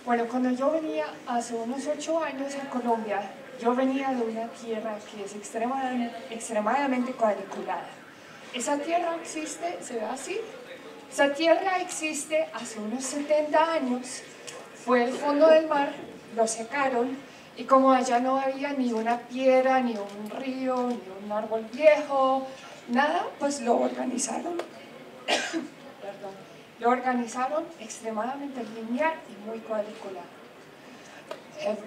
Bueno, cuando yo venía hace unos 8 años a Colombia, yo venía de una tierra que es extremadamente cuadriculada. Esa tierra existe, se ve así. Esa tierra existe hace unos 70 años. Fue el fondo del mar, lo secaron, y como allá no había ni una piedra, ni un río, ni un árbol viejo, nada, pues lo organizaron. Perdón, lo organizaron extremadamente lineal y muy cuadriculado.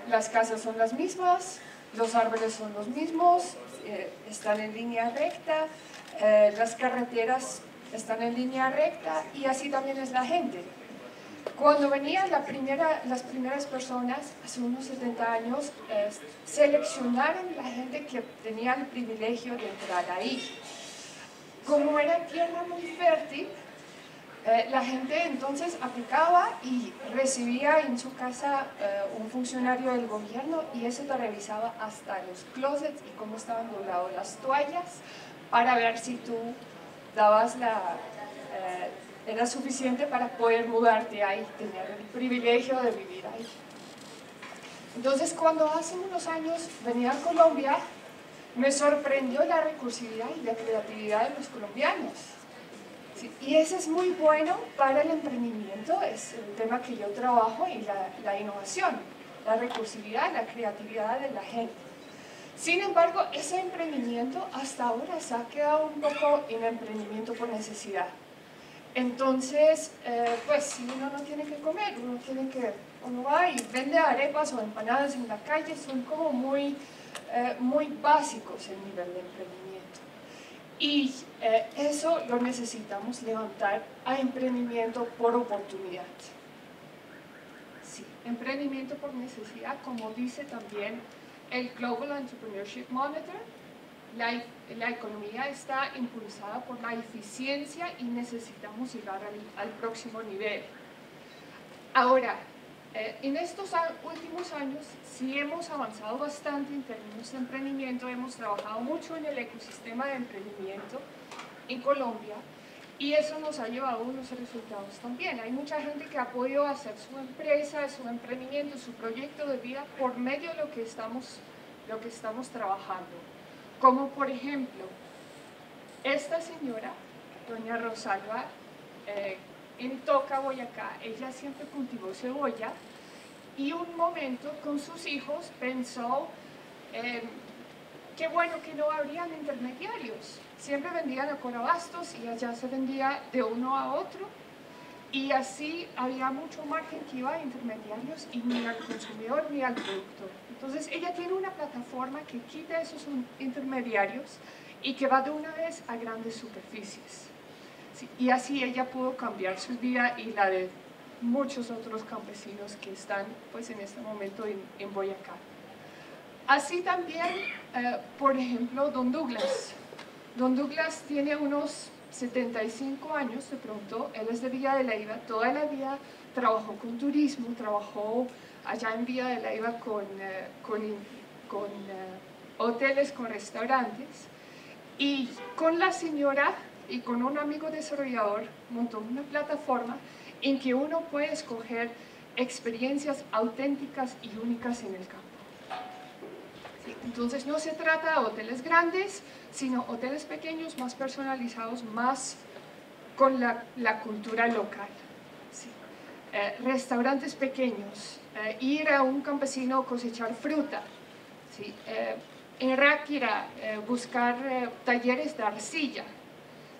Las casas son las mismas, los árboles son los mismos, están en línea recta, las carreteras están en línea recta y así también es la gente. Cuando venían las primeras personas, hace unos 70 años, seleccionaron la gente que tenía el privilegio de entrar ahí. Como era tierra muy fértil, la gente entonces aplicaba y recibía en su casa un funcionario del gobierno y ese te revisaba hasta los closets y cómo estaban dobladas las toallas para ver si tú dabas era suficiente para poder mudarte ahí, tener el privilegio de vivir ahí. Entonces cuando hace unos años venía a Colombia, me sorprendió la recursividad y la creatividad de los colombianos. Sí, y eso es muy bueno para el emprendimiento, es el tema que yo trabajo y la innovación, la recursividad, la creatividad de la gente. Sin embargo, ese emprendimiento hasta ahora se ha quedado un poco en emprendimiento por necesidad. Entonces, pues si uno no tiene que comer, uno va y vende arepas o empanadas en la calle, son como muy básicos el nivel de emprendimiento. Y eso lo necesitamos levantar a emprendimiento por oportunidad. Sí, emprendimiento por necesidad, como dice también el Global Entrepreneurship Monitor, la economía está impulsada por la eficiencia y necesitamos llegar al próximo nivel. Ahora, en estos últimos años sí hemos avanzado bastante en términos de emprendimiento, hemos trabajado mucho en el ecosistema de emprendimiento en Colombia y eso nos ha llevado a unos resultados también. Hay mucha gente que ha podido hacer su empresa, su emprendimiento, su proyecto de vida por medio de lo que estamos trabajando. Como por ejemplo, esta señora, doña Rosalba, en Toca, Boyacá, ella siempre cultivó cebolla y un momento con sus hijos pensó, qué bueno que no habrían intermediarios. Siempre vendían a Corabastos y allá se vendía de uno a otro y así había mucho margen que iba a intermediarios y ni al consumidor ni al productor. Entonces ella tiene una plataforma que quita esos intermediarios y que va de una vez a grandes superficies. Sí, y así ella pudo cambiar su vida y la de muchos otros campesinos que están pues, en este momento en Boyacá. Así también, por ejemplo, Don Douglas. Don Douglas tiene unos 75 años de pronto, él es de Villa de Leyva, toda la vida trabajó con turismo, trabajó allá en Villa de Leyva con hoteles, con restaurantes, y con la señora y con un amigo desarrollador montó una plataforma en que uno puede escoger experiencias auténticas y únicas en el campo. ¿Sí? Entonces no se trata de hoteles grandes, sino hoteles pequeños, más personalizados, más con la cultura local. ¿Sí? Restaurantes pequeños, ir a un campesino a cosechar fruta. ¿Sí? En Ráquira, buscar talleres de arcilla.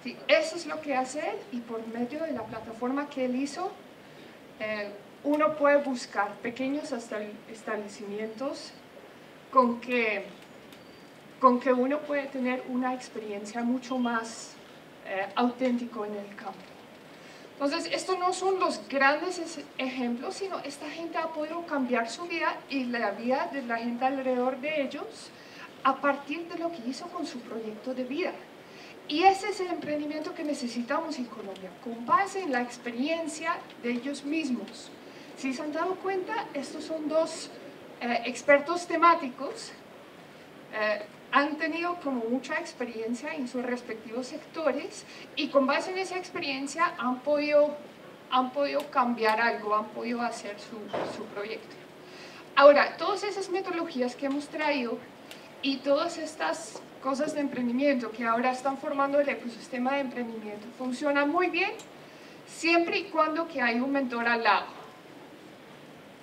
Sí, eso es lo que hace él y por medio de la plataforma que él hizo, uno puede buscar pequeños establecimientos con que uno puede tener una experiencia mucho más auténtica en el campo. Entonces, estos no son los grandes ejemplos, sino esta gente ha podido cambiar su vida y la vida de la gente alrededor de ellos a partir de lo que hizo con su proyecto de vida. Y ese es el emprendimiento que necesitamos en Colombia, con base en la experiencia de ellos mismos. Si se han dado cuenta, estos son dos expertos temáticos, han tenido como mucha experiencia en sus respectivos sectores y con base en esa experiencia han podido han podido cambiar algo, han podido hacer su proyecto. Ahora, todas esas metodologías que hemos traído y todas estas cosas de emprendimiento que ahora están formando el ecosistema de emprendimiento funcionan muy bien siempre y cuando que hay un mentor al lado.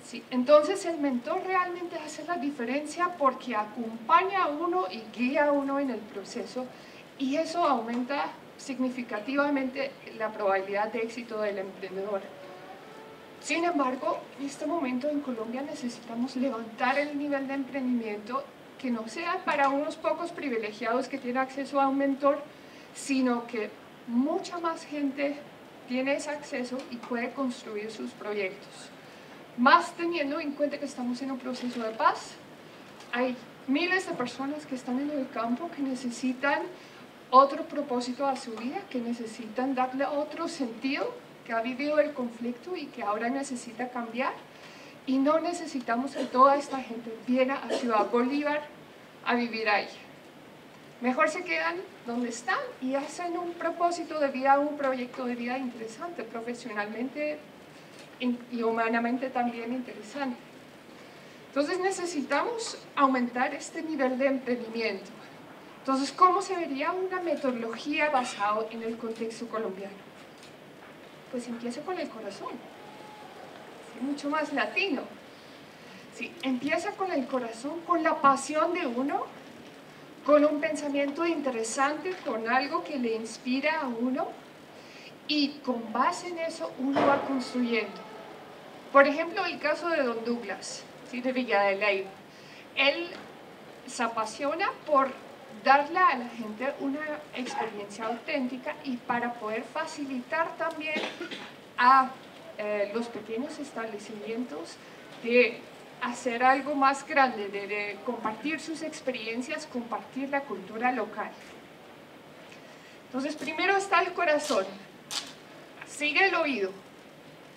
Sí, entonces el mentor realmente hace la diferencia porque acompaña a uno y guía a uno en el proceso y eso aumenta significativamente la probabilidad de éxito del emprendedor. Sin embargo, en este momento en Colombia necesitamos levantar el nivel de emprendimiento que no sea para unos pocos privilegiados que tienen acceso a un mentor, sino que mucha más gente tiene ese acceso y puede construir sus proyectos. Más teniendo en cuenta que estamos en un proceso de paz, hay miles de personas que están en el campo que necesitan otro propósito a su vida, que necesitan darle otro sentido, que ha vivido el conflicto y que ahora necesita cambiar. Y no necesitamos que toda esta gente viene a Ciudad Bolívar a vivir ahí. Mejor se quedan donde están y hacen un propósito de vida, un proyecto de vida interesante, profesionalmente y humanamente también interesante. Entonces necesitamos aumentar este nivel de emprendimiento. Entonces, ¿cómo se vería una metodología basada en el contexto colombiano? Pues empieza con el corazón, ¿sí? Mucho más latino. ¿Sí? Empieza con el corazón, con la pasión de uno, con un pensamiento interesante, con algo que le inspira a uno, y con base en eso uno va construyendo. Por ejemplo, el caso de Don Douglas, ¿sí? De Villa de Leyva. Él se apasiona por darle a la gente una experiencia auténtica y para poder facilitar también a los pequeños establecimientos de hacer algo más grande, de compartir sus experiencias, compartir la cultura local. Entonces, primero está el corazón, sigue el oído,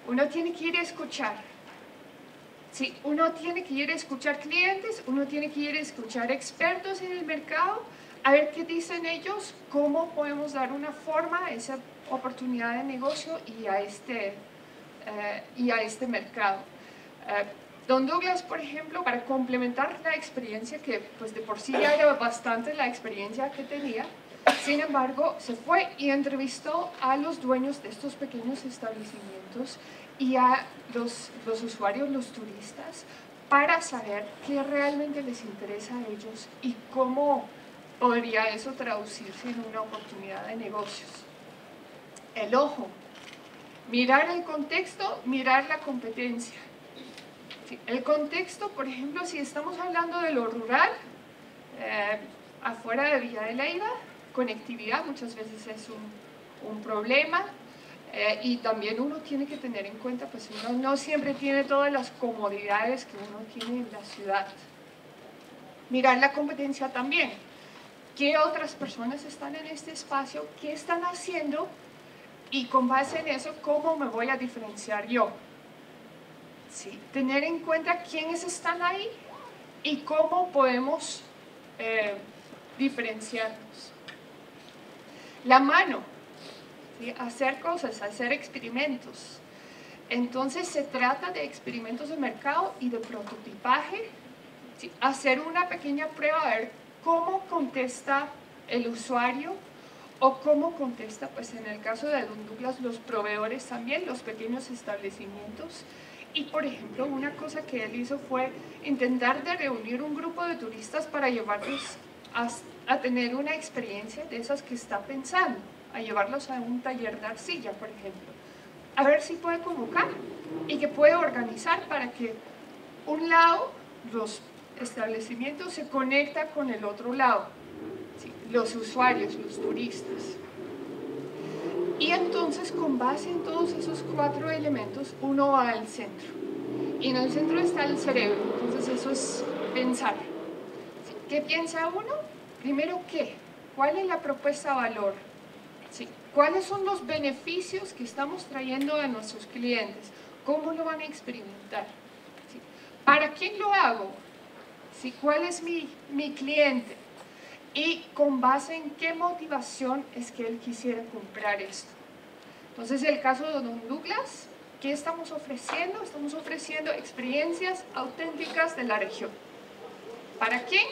uno tiene que ir a escuchar. Sí, uno tiene que ir a escuchar clientes, uno tiene que ir a escuchar expertos en el mercado, a ver qué dicen ellos, cómo podemos dar una forma a esa oportunidad de negocio y a este mercado. Don Douglas, por ejemplo, para complementar la experiencia, que pues de por sí ya era bastante la experiencia que tenía, sin embargo, se fue y entrevistó a los dueños de estos pequeños establecimientos y a los usuarios, los turistas, para saber qué realmente les interesa a ellos y cómo podría eso traducirse en una oportunidad de negocios. El ojo, mirar el contexto, mirar la competencia. Sí, el contexto, por ejemplo, si estamos hablando de lo rural, afuera de Villa de Leyva, conectividad muchas veces es un problema. Y también uno tiene que tener en cuenta, pues uno no siempre tiene todas las comodidades que uno tiene en la ciudad. Mirar la competencia también. ¿Qué otras personas están en este espacio? ¿Qué están haciendo? Y con base en eso, ¿cómo me voy a diferenciar yo? ¿Sí? Tener en cuenta quiénes están ahí y cómo podemos diferenciarnos. La mano. ¿Sí? Hacer cosas, hacer experimentos. Entonces se trata de experimentos de mercado y de prototipaje, ¿sí? Hacer una pequeña prueba, a ver cómo contesta el usuario o cómo contesta, pues en el caso de Don Douglas, los proveedores también, los pequeños establecimientos. Y por ejemplo, una cosa que él hizo fue intentar de reunir un grupo de turistas para llevarlos a tener una experiencia de esas que está pensando, a llevarlos a un taller de arcilla, por ejemplo, a ver si puede convocar y que puede organizar para que un lado, los establecimientos, se conecta con el otro lado, ¿sí? Los usuarios, los turistas. Y entonces, con base en todos esos 4 elementos, uno va al centro. Y en el centro está el cerebro, entonces eso es pensar. ¿Sí? ¿Qué piensa uno? Primero, ¿qué? ¿Cuál es la propuesta de valor? ¿Sí? ¿Cuáles son los beneficios que estamos trayendo a nuestros clientes? ¿Cómo lo van a experimentar? ¿Sí? ¿Para quién lo hago? ¿Sí? ¿Cuál es mi cliente? Y con base en qué motivación es que él quisiera comprar esto. Entonces, el caso de Don Douglas, ¿qué estamos ofreciendo? Estamos ofreciendo experiencias auténticas de la región. ¿Para quién?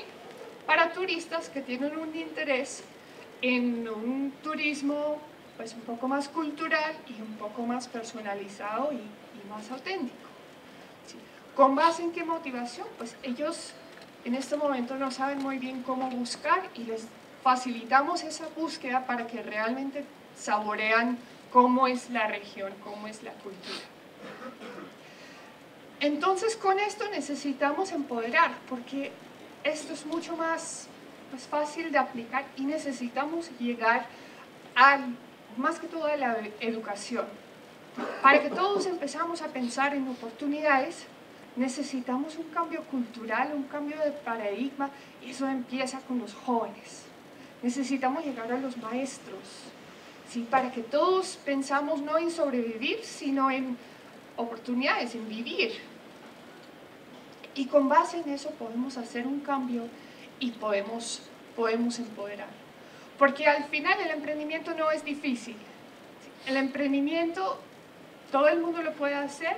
Para turistas que tienen un interés en un turismo pues un poco más cultural y un poco más personalizado y más auténtico. ¿Sí? ¿Con base en qué motivación? Pues ellos en este momento no saben muy bien cómo buscar y les facilitamos esa búsqueda para que realmente saborean cómo es la región, cómo es la cultura. Entonces con esto necesitamos empoderar, porque esto es mucho más fácil de aplicar y necesitamos llegar más que todo a la educación. Para que todos empezamos a pensar en oportunidades, necesitamos un cambio cultural, un cambio de paradigma, y eso empieza con los jóvenes. Necesitamos llegar a los maestros, ¿sí? Para que todos pensamos no en sobrevivir, sino en oportunidades, en vivir. Y con base en eso podemos hacer un cambio y podemos empoderar. Porque al final el emprendimiento no es difícil. El emprendimiento, todo el mundo lo puede hacer,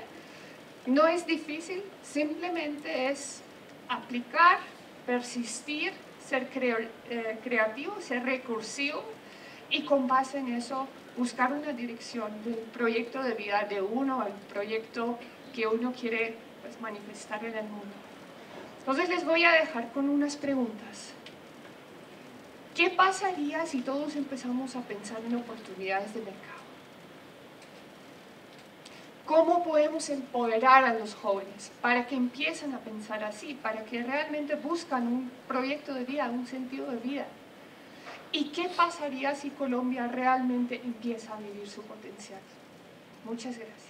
no es difícil, simplemente es aplicar, persistir, ser creativo, ser recursivo y con base en eso buscar una dirección del proyecto de vida de uno, el proyecto que uno quiere manifestar en el mundo. Entonces les voy a dejar con unas preguntas. ¿Qué pasaría si todos empezamos a pensar en oportunidades de mercado? ¿Cómo podemos empoderar a los jóvenes para que empiecen a pensar así, para que realmente buscan un proyecto de vida, un sentido de vida? ¿Y qué pasaría si Colombia realmente empieza a vivir su potencial? Muchas gracias.